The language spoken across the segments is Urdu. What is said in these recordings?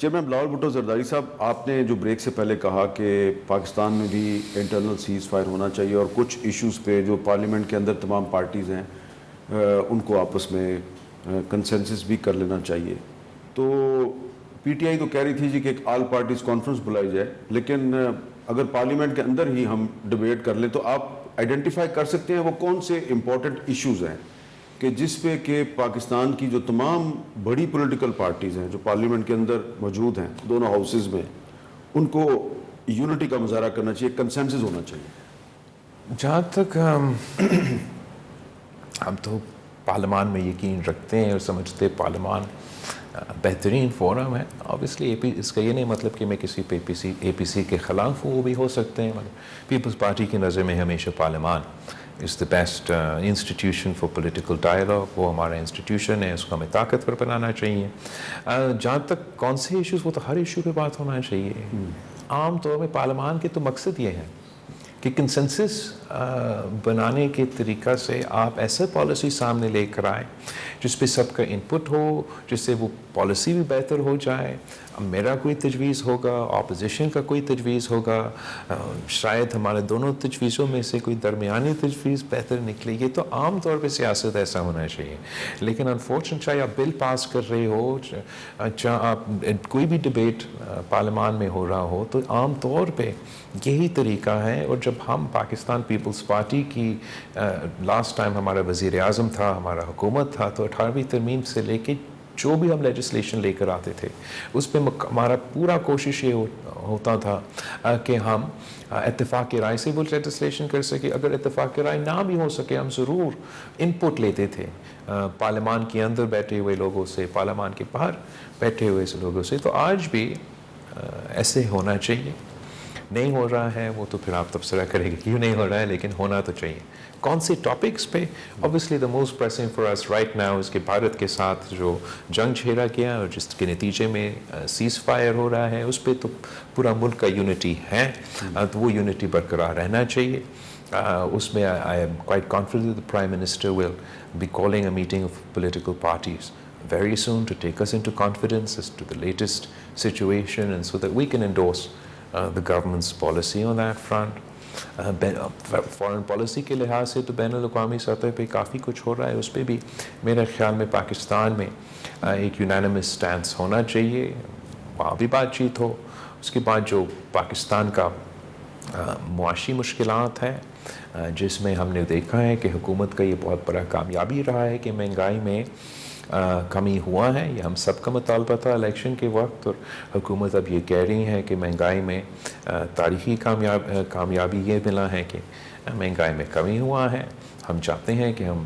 چیئرمین بلاول بھٹو زرداری صاحب، آپ نے جو بریک سے پہلے کہا کہ پاکستان میں بھی انٹرنل سیز فائر ہونا چاہیے اور کچھ ایشوز پہ جو پارلیمنٹ کے اندر تمام پارٹیز ہیں ان کو آپس میں کنسنسس بھی کر لینا چاہیے. تو پی ٹی آئی تو کہہ رہی تھی جی کہ ایک آل پارٹیز کانفرنس بلائی جائے، لیکن اگر پارلیمنٹ کے اندر ہی ہم ڈبیٹ کر لیں تو آپ آئیڈینٹیفائی کر سکتے ہیں وہ کون سے امپورٹنٹ ایشوز ہیں کہ جس پہ کہ پاکستان کی جو تمام بڑی پولیٹیکل پارٹیز ہیں جو پارلیمنٹ کے اندر موجود ہیں دونوں ہاؤسز میں، ان کو یونٹی کا مظاہرہ کرنا چاہیے، کنسنسس ہونا چاہیے؟ جہاں تک ہم تو پارلیمان میں یقین رکھتے ہیں اور سمجھتے پارلیمان بہترین فورم ہے. آبویسلی اس کا یہ نہیں مطلب کہ میں کسی اے پی سی کے خلاف ہوں، وہ بھی ہو سکتے ہیں. پیپلز پارٹی کی نظر میں ہمیشہ پارلیمان is the best institution for political dialogue. وہ ہمارا انسٹیٹیوشن ہے، اس کو ہمیں طاقتور بنانا چاہیے. جہاں تک کون سے ایشوز، وہ تو ہر ایشو پہ بات ہونا چاہیے. عام طور میں پارلیمان کے تو مقصد یہ ہے کہ کنسنسس بنانے کے طریقہ سے آپ ایسے پالیسی سامنے لے کر آئیں جس پہ سب کا انپٹ ہو، جس سے وہ پالیسی بھی بہتر ہو جائے. میرا کوئی تجویز ہوگا، اپوزیشن کا کوئی تجویز ہوگا، شاید ہمارے دونوں تجویزوں میں سے کوئی درمیانی تجویز بہتر نکلے. یہ تو عام طور پہ سیاست ایسا ہونا چاہیے. لیکن انفارچونیٹ چاہے آپ بل پاس کر رہے ہو، چاہے آپ کوئی بھی ڈبیٹ پارلیمان میں ہو رہا ہو، تو عام طور پہ یہی طریقہ ہے. اور جب ہم پاکستان پیپلز پارٹی کی لاسٹ ٹائم ہمارا وزیر اعظم تھا، ہمارا حکومت تھا، تو 18ویں ترمیم سے لے کے جو بھی ہم لیجسلیشن لے کر آتے تھے اس پہ ہمارا پورا کوشش یہ ہوتا تھا کہ ہم اتفاق رائے سے وہ لیجسلیشن کر سکے. اگر اتفاق رائے نہ بھی ہو سکے، ہم ضرور انپٹ لیتے تھے پارلیمان کے اندر بیٹھے ہوئے لوگوں سے، پارلیمان کے باہر بیٹھے ہوئے لوگوں سے. تو آج بھی ایسے ہونا چاہیے. نہیں ہو رہا ہے وہ تو پھر آپ تبصرہ کریں گے کیوں نہیں ہو رہا ہے، لیکن ہونا تو چاہیے. کون سے ٹاپکس پہ؟ obviously the most pressing for us right now is کہ بھارت کے ساتھ جو جنگ چھیڑا گیا اور جس کے نتیجے میں سیز فائر ہو رہا ہے، اس پہ تو پورا ملک کا یونٹی ہے، تو وہ یونٹی برقرار رہنا چاہیے. اس میں I am quite confident the Prime Minister will be calling a meeting of political parties very soon to take us into confidence as to the latest situation and so that we can endorse the government's policy on that front. Foreign policy کے لحاظ سے تو بین الاقوامی سطح پہ کافی کچھ ہو رہا ہے. اس پہ بھی میرے خیال میں پاکستان میں ایک یونانیمس سٹینس ہونا چاہیے، وہاں بھی بات چیت ہو. اس کے بعد جو پاکستان کا معاشی مشکلات ہیں، جس میں ہم نے دیکھا ہے کہ حکومت کا یہ بہت بڑا کامیابی رہا ہے کہ مہنگائی میں کمی ہوا ہے. یہ ہم سب کا مطالبہ تھا الیکشن کے وقت، اور حکومت اب یہ کہہ رہی ہے کہ مہنگائی میں تاریخی کامیابی یہ ملا ہے کہ مہنگائی میں کمی ہوا ہے. ہم چاہتے ہیں کہ ہم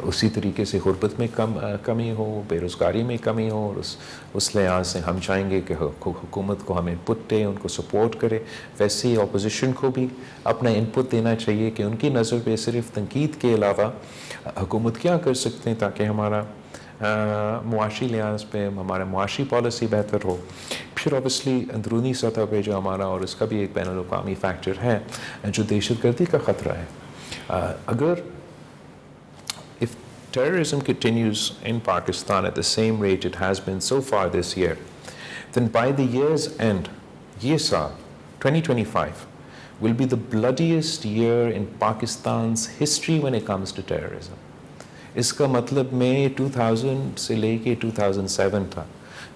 اسی طریقے سے غربت میں کمی ہو، بے روزگاری میں کمی ہو، اور اس لحاظ سے ہم چاہیں گے کہ حکومت کو ہم انپٹ دیں، ان کو سپورٹ کرے. ویسے ہی اپوزیشن کو بھی اپنا انپٹ دینا چاہیے کہ ان کی نظر پہ صرف تنقید کے علاوہ حکومت کیا کر سکتے ہیں تاکہ ہمارا معاشی لحاظ پہ ہمارا معاشی پالیسی بہتر ہو. پھر اوبیسلی اندرونی سطح پہ جو ہمارا، اور اس کا بھی ایک بین الاقوامی فیکٹر ہے، جو دہشت گردی کا خطرہ ہے. اگر if terrorism continues in Pakistan at the same rate it has been so far this year, then by the year's end, یہ سال 2025 will be the bloodiest year in Pakistan's history when it comes to terrorism. اس کا مطلب میں 2000 سے لے کے 2007 تھا،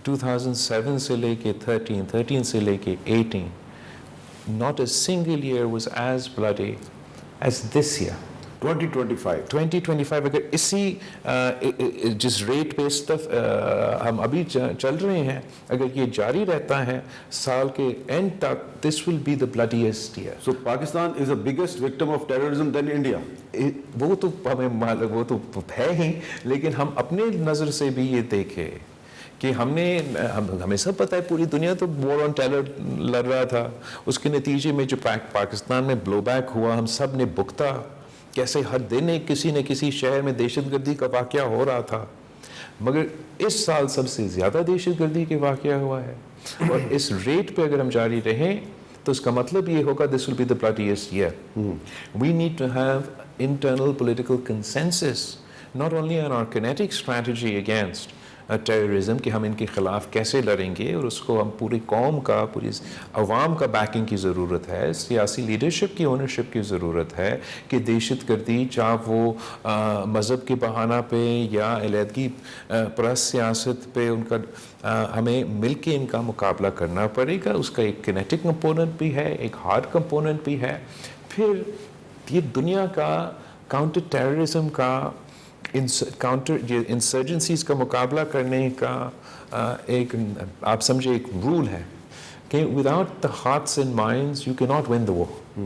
2007 سے لے کے 13 سے لے کے 18, not a single year was as bloody as this year. 2025 اگر اسی جس ریٹ پہ ہم ابھی چل رہے ہیں، اگر یہ جاری رہتا ہے سال کے اینڈ تک، this will be the bloodiest year. So Pakistan is the biggest victim of terrorism than India. وہ تو ہمیں وہ تو ہے ہی، لیکن ہم اپنے نظر سے بھی یہ دیکھیں کہ ہمیں سب پتہ ہے پوری دنیا تو وار آن ٹیرر لڑ رہا تھا. اس کے نتیجے میں جو پاکستان میں بلو بیک ہوا، ہم سب نے بھگتا. کیسے ہر دن کسی نہ کسی شہر میں دہشت گردی کا واقعہ ہو رہا تھا، مگر اس سال سب سے زیادہ دہشت گردی کے واقعہ ہوا ہے. اور اس ریٹ پہ اگر ہم جاری رہیں تو اس کا مطلب یہ ہوگا this will be the bloodiest year. We need to have internal political consensus not only on our kinetic strategy against terrorism کہ ہم ان کے خلاف کیسے لڑیں گے، اور اس کو ہم پوری قوم کا، پوری عوام کا بیکنگ کی ضرورت ہے، سیاسی لیڈرشپ کی اونرشپ کی ضرورت ہے کہ دہشت گردی چاہے وہ مذہب کے بہانہ پہ یا علیحدگی پرست سیاست پہ، ان کا ہمیں مل کے ان کا مقابلہ کرنا پڑے گا. اس کا ایک کینیٹک کمپوننٹ بھی ہے، ایک ہارڈ کمپوننٹ بھی ہے. پھر یہ دنیا کا کاؤنٹر ٹیررزم کا، کاؤنٹر انسرجنسیز کا مقابلہ کرنے کا ایک آپ سمجھے ایک رول ہے کہ without the hearts and minds you کی ناٹ ون دا وار.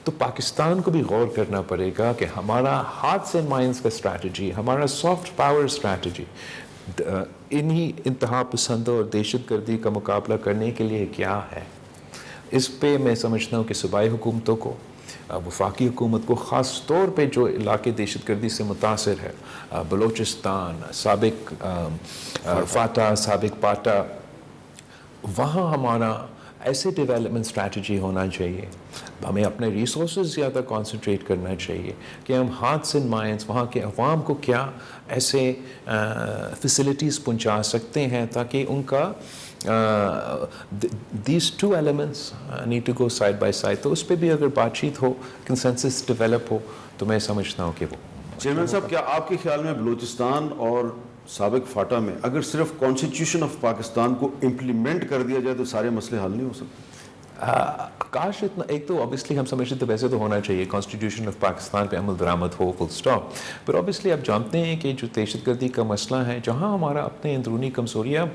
تو پاکستان کو بھی غور کرنا پڑے گا کہ ہمارا ہارٹس اینڈ مائنڈز کا اسٹریٹجی، ہمارا سافٹ پاور اسٹریٹجی انہی انتہا پسندوں اور دہشت گردی کا مقابلہ کرنے کے لیے کیا ہے. اس پہ میں سمجھتا ہوں کہ صوبائی حکومتوں کو، وفاقی حکومت کو، خاص طور پہ جو علاقے دہشت گردی سے متاثر ہے، بلوچستان، سابق فاٹا، سابق پاٹا، وہاں ہمارا ایسے ڈیولپمنٹ اسٹریٹجی ہونا چاہیے. ہمیں اپنے ریسورسز زیادہ کانسنٹریٹ کرنا چاہیے کہ ہم ہارٹس اینڈ مائنڈس وہاں کے عوام کو کیا ایسے فیسلٹیز پہنچا سکتے ہیں تاکہ ان کا these two elements need to go side by side. تو اس پہ بھی اگر بات چیت ہو، کنسنسس ڈیولپ ہو، تو میں سمجھتا ہوں کہ وہ. چیئرمین صاحب، کیا آپ کے خیال میں بلوچستان اور سابق فاٹا میں اگر صرف کانسٹیٹیوشن آف پاکستان کو امپلیمنٹ کر دیا جائے تو سارے مسئلے حل نہیں ہو سکتے؟ کاش اتنا، ایک تو اوبیسلی ہم سمجھتے تو ویسے تو ہونا چاہیے کانسٹیٹیوشن آف پاکستان پہ عمل درآمد ہو، فل اسٹاپ. پر اوبیسلی آپ جانتے ہیں کہ جو دہشت گردی کا مسئلہ ہے، جہاں ہمارا اپنے اندرونی کمزوریاں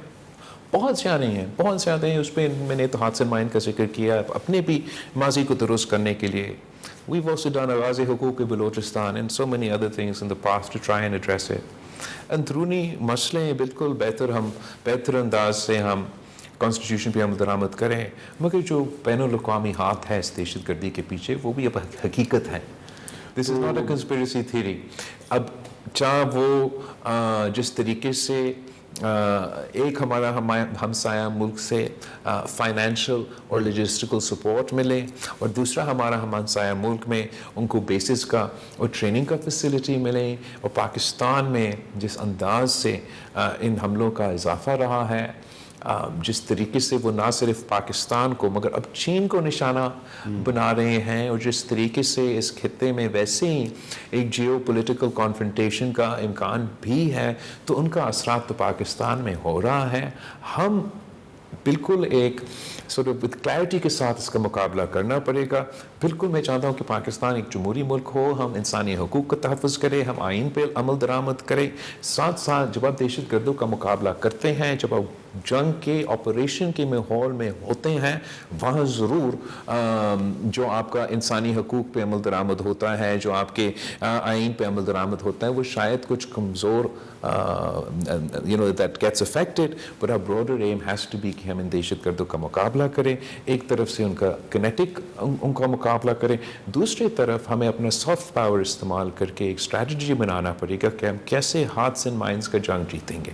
بہت زیادہ ہیں، بہت زیادہ ہیں. اس پہ میں نے تو ہاتھ سے مائنڈ کا ذکر کیا اپنے بھی ماضی کو درست کرنے کے لیے. We've also done آغاز حقوق Balochistan and so many other things in the past to try and address it. اندرونی مسئلے بالکل بہتر انداز سے ہم کانسٹیٹیوشن پہ عمل درآمد کریں، مگر جو بین الاقوامی ہاتھ ہے اس دہشت گردی کے پیچھے وہ بھی اب حقیقت ہے. This is not a conspiracy theory. اب چاہے وہ جس طریقے سے ایک ہمارا ہمسایہ ملک سے فائنینشیل اور لوجسٹیکل سپورٹ ملے، اور دوسرا ہمارا ہمسایہ ملک میں ان کو بیسز کا اور ٹریننگ کا فیسلٹی ملے، اور پاکستان میں جس انداز سے ان حملوں کا اضافہ رہا ہے، جس طریقے سے وہ نہ صرف پاکستان کو مگر اب چین کو نشانہ بنا رہے ہیں، اور جس طریقے سے اس خطے میں ویسے ہی ایک جیو پولیٹیکل کانفرنٹیشن کا امکان بھی ہے، تو ان کا اثرات تو پاکستان میں ہو رہا ہے. ہم بالکل ایک sort of with clarity کے ساتھ اس کا مقابلہ کرنا پڑے گا. بالکل میں چاہتا ہوں کہ پاکستان ایک جمہوری ملک ہو، ہم انسانی حقوق کا تحفظ کریں، ہم آئین پہ عمل درآمد کریں. ساتھ ساتھ جب آپ دہشت گردوں کا مقابلہ کرتے ہیں، جب آپ جنگ کے آپریشن کے ماحول میں ہوتے ہیں، وہاں ضرور جو آپ کا انسانی حقوق پہ عمل درآمد ہوتا ہے، جو آپ کے آئین پہ عمل درآمد ہوتا ہے، وہ شاید کچھ کمزور that gets affected, but our broader aim has to be کہ ہم ان دہشت گردوں کا مقابلہ کریں. ایک طرف سے ان کا کنیٹک ان کا مقابلہ کریں، دوسری طرف ہمیں اپنا سافٹ پاور استعمال کر کے ایک اسٹریٹجی بنانا پڑے گا کہ ہم کیسے ہارٹس اینڈ مائنڈس کا جنگ جیتیں گے.